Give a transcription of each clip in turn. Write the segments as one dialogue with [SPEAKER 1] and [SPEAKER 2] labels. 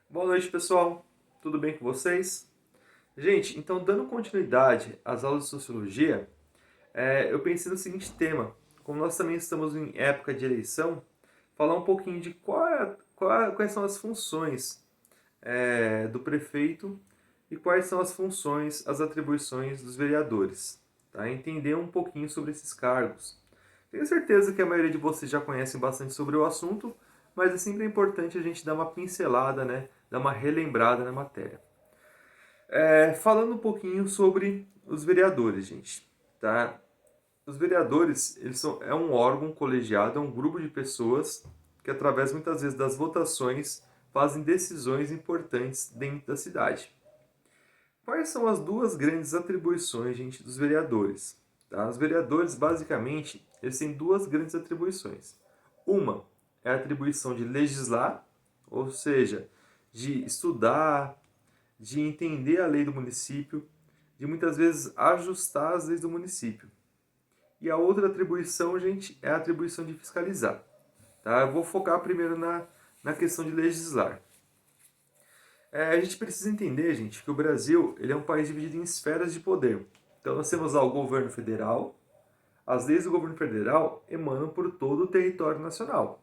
[SPEAKER 1] Boa noite, pessoal. Tudo bem com vocês? Gente, então dando continuidade às aulas de sociologia, eu pensei no seguinte tema. Como nós também estamos em época de eleição, falar um pouquinho de quais são as funções do prefeito e quais são as funções, as atribuições dos vereadores. Tá? Entender um pouquinho sobre esses cargos. Tenho certeza que a maioria de vocês já conhecem bastante sobre o assunto, mas é sempre importante a gente dar uma pincelada, né? Dar uma relembrada na matéria. Falando um pouquinho sobre os vereadores, gente. Tá? Os vereadores é um órgão colegiado, é um grupo de pessoas que, através muitas vezes das votações, fazem decisões importantes dentro da cidade. Quais são as duas grandes atribuições, gente, dos vereadores? Tá? Os vereadores, basicamente, eles têm duas grandes atribuições. Uma é a atribuição de legislar, ou seja, de estudar, de entender a lei do município, de muitas vezes ajustar as leis do município. E a outra atribuição, gente, é a atribuição de fiscalizar. Tá? Eu vou focar primeiro na questão de legislar. A gente precisa entender, gente, que o Brasil ele é um país dividido em esferas de poder. Então nós temos lá o governo federal. As leis do governo federal emanam por todo o território nacional.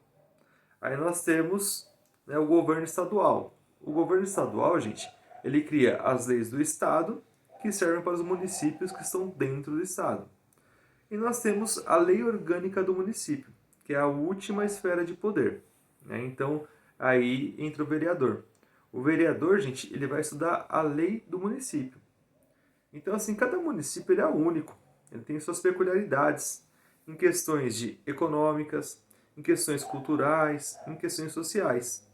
[SPEAKER 1] Aí nós temos, né, o governo estadual. O governo estadual, gente, ele cria as leis do estado que servem para os municípios que estão dentro do estado. E nós temos a lei orgânica do município, que é a última esfera de poder. Né? Então, aí entra o vereador. O vereador, gente, ele vai estudar a lei do município. Então, assim, cada município ele é único. Ele tem suas peculiaridades em questões de econômicas, em questões culturais, em questões sociais.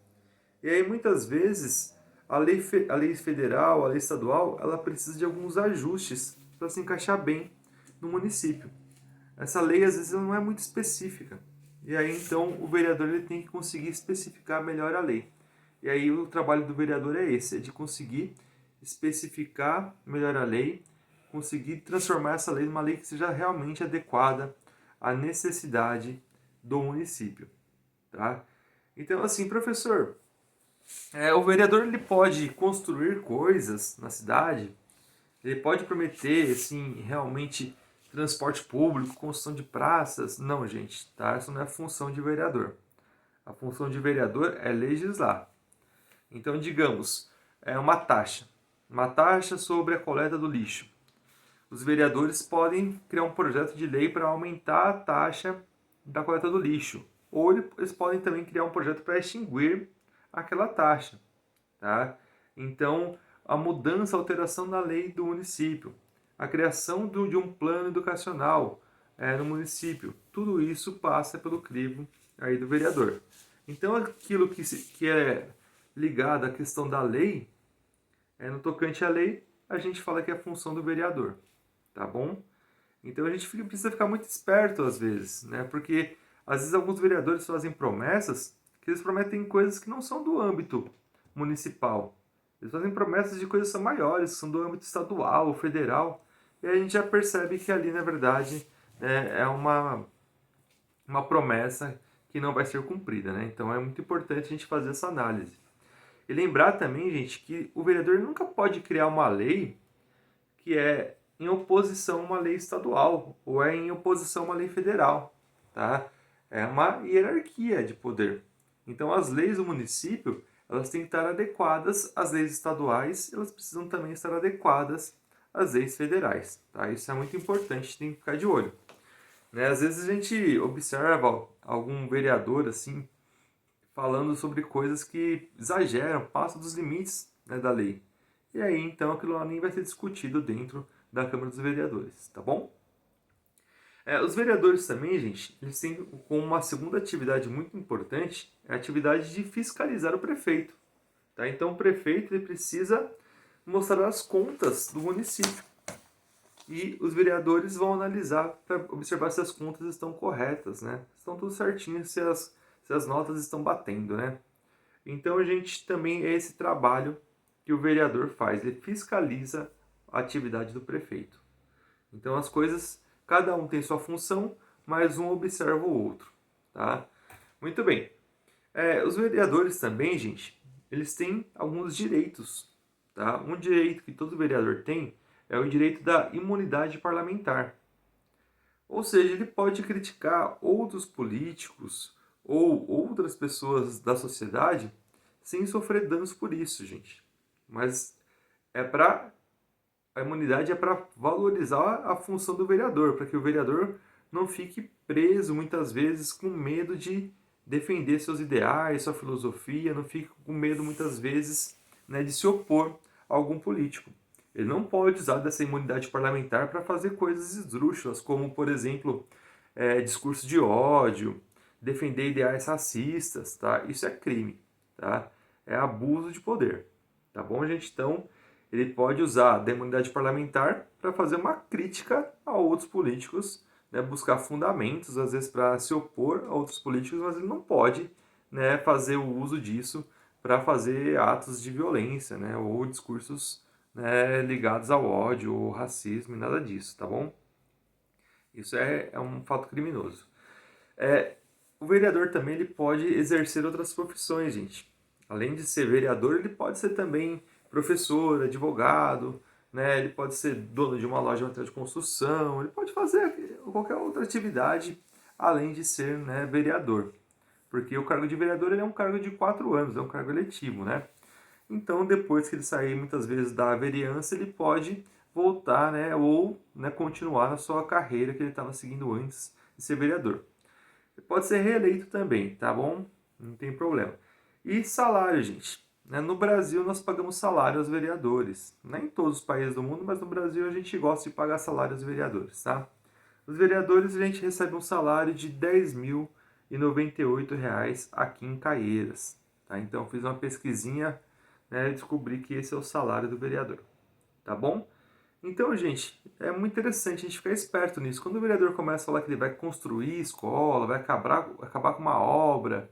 [SPEAKER 1] E aí, muitas vezes, a lei federal, a lei estadual, ela precisa de alguns ajustes para se encaixar bem no município. Essa lei, às vezes, não é muito específica. E aí, então, o vereador ele tem que conseguir especificar melhor a lei. E aí, o trabalho do vereador é esse, é de conseguir especificar melhor a lei, conseguir transformar essa lei numa lei que seja realmente adequada à necessidade do município. Tá? Então, assim, professor, o vereador ele pode construir coisas na cidade, ele pode prometer, assim, realmente transporte público, construção de praças. Não, gente, tá? Essa não é a função de vereador. A função de vereador é legislar. Então, digamos, é uma taxa sobre a coleta do lixo. Os vereadores podem criar um projeto de lei para aumentar a taxa da coleta do lixo. Ou eles podem também criar um projeto para extinguir aquela taxa. Tá? Então, a mudança, a alteração da lei do município, a criação de um plano educacional no município, tudo isso passa pelo crivo aí do vereador. Então, aquilo que é ligado à questão da lei, no tocante à lei, a gente fala que é a função do vereador, tá bom? Então a gente precisa ficar muito esperto às vezes, né? Porque às vezes alguns vereadores fazem promessas que eles prometem coisas que não são do âmbito municipal. Eles fazem promessas de coisas que são maiores, que são do âmbito estadual, federal. E aí a gente já percebe que ali, na verdade, é uma promessa que não vai ser cumprida, né? Então é muito importante a gente fazer essa análise. E lembrar também, gente, que o vereador nunca pode criar uma lei que é em oposição a uma lei estadual ou é em oposição a uma lei federal, tá? É uma hierarquia de poder. Então, as leis do município, elas têm que estar adequadas às leis estaduais, elas precisam também estar adequadas às leis federais, tá? Isso é muito importante, tem que ficar de olho. Né? Às vezes a gente observa algum vereador assim falando sobre coisas que exageram, passam dos limites, né, da lei. E aí, então, aquilo lá nem vai ser discutido dentro da Câmara dos Vereadores, tá bom? Os vereadores também, gente, eles têm como uma segunda atividade muito importante a atividade de fiscalizar o prefeito. Tá? Então, o prefeito ele precisa mostrar as contas do município. E os vereadores vão analisar para observar se as contas estão corretas, né? Estão tudo certinho, se as notas estão batendo, né? Então, a gente também é esse trabalho que o vereador faz, ele fiscaliza a atividade do prefeito. Então as coisas, cada um tem sua função, mas um observa o outro, tá? Muito bem. Os vereadores também, gente, eles têm alguns direitos, tá? Um direito que todo vereador tem é o direito da imunidade parlamentar. Ou seja, ele pode criticar outros políticos ou outras pessoas da sociedade sem sofrer danos por isso, gente. Mas é para a imunidade é para valorizar a função do vereador, para que o vereador não fique preso muitas vezes com medo de defender seus ideais, sua filosofia, não fique com medo muitas vezes, né, de se opor a algum político. Ele não pode usar dessa imunidade parlamentar para fazer coisas esdrúxulas, como, por exemplo, discurso de ódio, defender ideais racistas, tá? Isso é crime, tá? É abuso de poder, tá bom, gente? Então, ele pode usar da imunidade parlamentar para fazer uma crítica a outros políticos, né? Buscar fundamentos, às vezes, para se opor a outros políticos, mas ele não pode, né, fazer o uso disso para fazer atos de violência, né? Ou discursos, né, ligados ao ódio ou racismo e nada disso, tá bom? Isso é um fato criminoso. O vereador também ele pode exercer outras profissões, gente. Além de ser vereador, ele pode ser também professor, advogado, né? Ele pode ser dono de uma loja de material de construção, ele pode fazer qualquer outra atividade além de ser, né, vereador. Porque o cargo de vereador ele é um cargo de 4 anos, é um cargo eletivo, né? Então, depois que ele sair muitas vezes da vereança, ele pode voltar, né, ou, né, continuar na sua carreira que ele estava seguindo antes de ser vereador. Pode ser reeleito também, tá bom? Não tem problema. E salário, gente. Né? No Brasil, nós pagamos salário aos vereadores. Nem em todos os países do mundo, mas no Brasil a gente gosta de pagar salário aos vereadores, tá? Os vereadores, a gente recebe um salário de R$ 10.098 aqui em Caieiras. Tá? Então, eu fiz uma pesquisinha, né, e descobri que esse é o salário do vereador. Tá bom? Então, gente, é muito interessante a gente ficar esperto nisso. Quando o vereador começa a falar que ele vai construir escola, vai acabar com uma obra,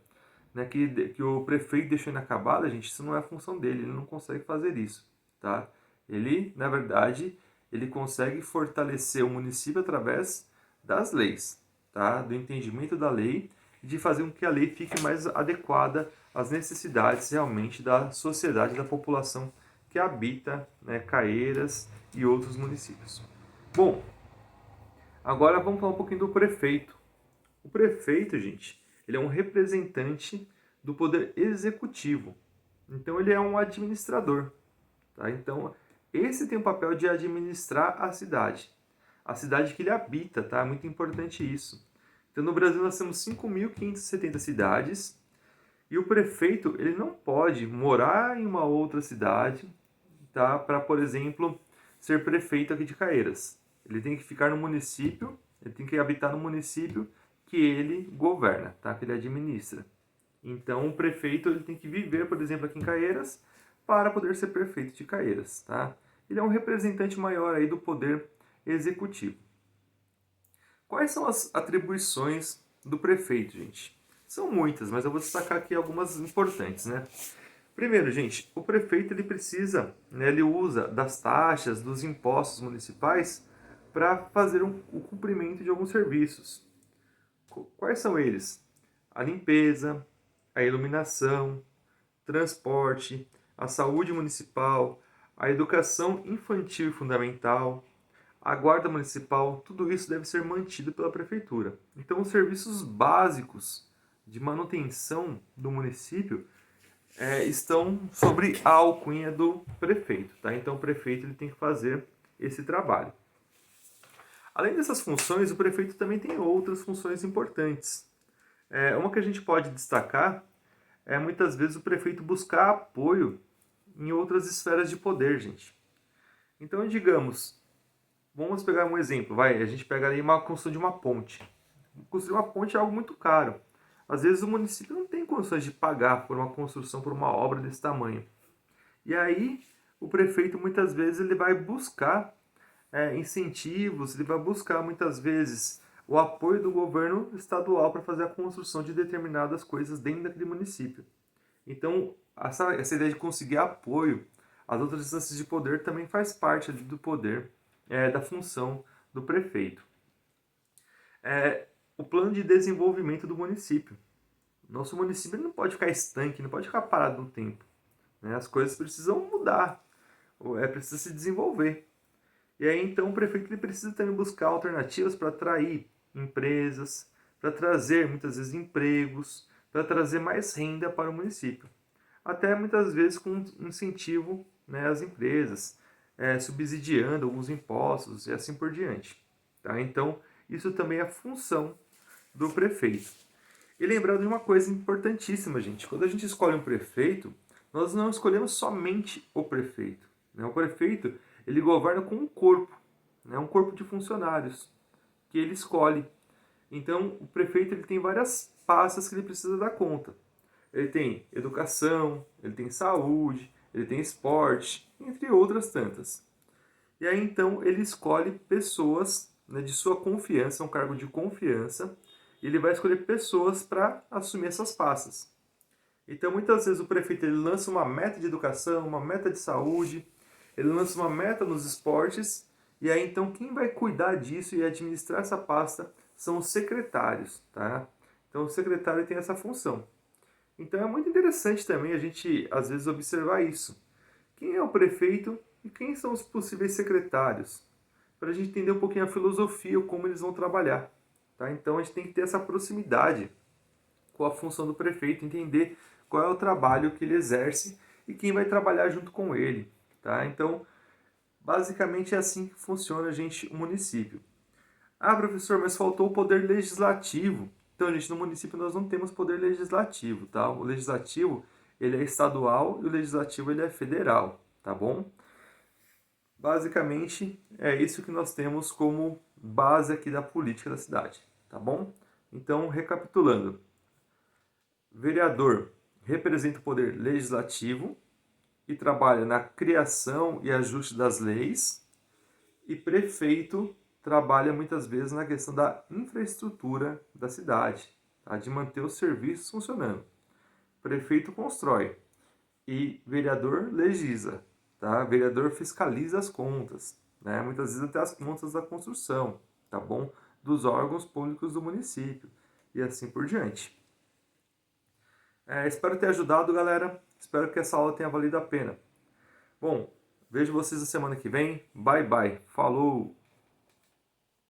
[SPEAKER 1] né, que o prefeito deixou inacabada, gente, isso não é função dele, ele não consegue fazer isso, tá? Ele, na verdade, ele consegue fortalecer o município através das leis, tá? Do entendimento da lei e de fazer com que a lei fique mais adequada às necessidades realmente da sociedade, da população que habita, né, Caieiras e outros municípios. Bom, agora vamos falar um pouquinho do prefeito. O prefeito, gente, ele é um representante do poder executivo. Então ele é um administrador, tá? Então esse tem o papel de administrar a cidade que ele habita, tá? É muito importante isso. Então no Brasil nós temos 5.570 cidades e o prefeito ele não pode morar em uma outra cidade, tá? Para, por exemplo, ser prefeito aqui de Caieiras. Ele tem que ficar no município, ele tem que habitar no município que ele governa, tá? Que ele administra. Então, o prefeito ele tem que viver, por exemplo, aqui em Caieiras para poder ser prefeito de Caieiras, tá? Ele é um representante maior aí do poder executivo. Quais são as atribuições do prefeito, gente? São muitas, mas eu vou destacar aqui algumas importantes, né? Primeiro, gente, o prefeito ele precisa, né, ele usa das taxas, dos impostos municipais para fazer o cumprimento de alguns serviços. Quais são eles? A limpeza, a iluminação, transporte, a saúde municipal, a educação infantil e fundamental, a guarda municipal, tudo isso deve ser mantido pela prefeitura. Então, os serviços básicos de manutenção do município estão sobre a alcunha do prefeito, tá? Então, o prefeito ele tem que fazer esse trabalho. Além dessas funções, o prefeito também tem outras funções importantes. Uma que a gente pode destacar é muitas vezes o prefeito buscar apoio em outras esferas de poder, gente. Então, digamos, vamos pegar um exemplo, a gente pega ali uma construção de uma ponte. Construir uma ponte é algo muito caro. Às vezes o município não tem condições de pagar por uma construção, por uma obra desse tamanho. E aí o prefeito muitas vezes ele vai buscar incentivos, ele vai buscar muitas vezes o apoio do governo estadual para fazer a construção de determinadas coisas dentro daquele município. Então, essa ideia de conseguir apoio às outras instâncias de poder também faz parte ali do poder, da função do prefeito. O plano de desenvolvimento do município. Nosso município não pode ficar estanque, não pode ficar parado no tempo. né? As coisas precisam mudar, precisa se desenvolver. E aí então o prefeito ele precisa também buscar alternativas para atrair empresas, para trazer muitas vezes empregos, para trazer mais renda para o município. Até muitas vezes com incentivo, né, às empresas, subsidiando alguns impostos e assim por diante. Tá? Então isso também é função do prefeito. E lembrar de uma coisa importantíssima, gente. Quando a gente escolhe um prefeito, nós não escolhemos somente o prefeito, né? O prefeito, ele governa com um corpo, né? Um corpo de funcionários que ele escolhe. Então, o prefeito ele tem várias pastas que ele precisa dar conta. Ele tem educação, ele tem saúde, ele tem esporte, entre outras tantas. E aí, então, ele escolhe pessoas, né, de sua confiança, um cargo de confiança, e ele vai escolher pessoas para assumir essas pastas. Então, muitas vezes o prefeito ele lança uma meta de educação, uma meta de saúde, ele lança uma meta nos esportes, e aí então quem vai cuidar disso e administrar essa pasta são os secretários, tá? Então o secretário tem essa função. Então é muito interessante também a gente às vezes observar isso. Quem é o prefeito e quem são os possíveis secretários? Para a gente entender um pouquinho a filosofia, como eles vão trabalhar, tá? Então a gente tem que ter essa proximidade com a função do prefeito, entender qual é o trabalho que ele exerce e quem vai trabalhar junto com ele, tá? Então, basicamente é assim que funciona, gente, o município. Ah, professor, mas faltou o poder legislativo. Então, gente, no município nós não temos poder legislativo, tá? O legislativo, ele é estadual e o legislativo, ele é federal, tá bom? Basicamente, é isso que nós temos como base aqui da política da cidade, tá bom? Então, recapitulando. Vereador representa o poder legislativo e trabalha na criação e ajuste das leis. E prefeito trabalha muitas vezes na questão da infraestrutura da cidade, tá? De manter os serviços funcionando. Prefeito constrói e vereador legisla, tá? Vereador fiscaliza as contas, né? Muitas vezes até as contas da construção, tá bom? Dos órgãos públicos do município e assim por diante. Espero ter ajudado, galera. Espero que essa aula tenha valido a pena. Bom, vejo vocês na semana que vem. Bye, bye. Falou!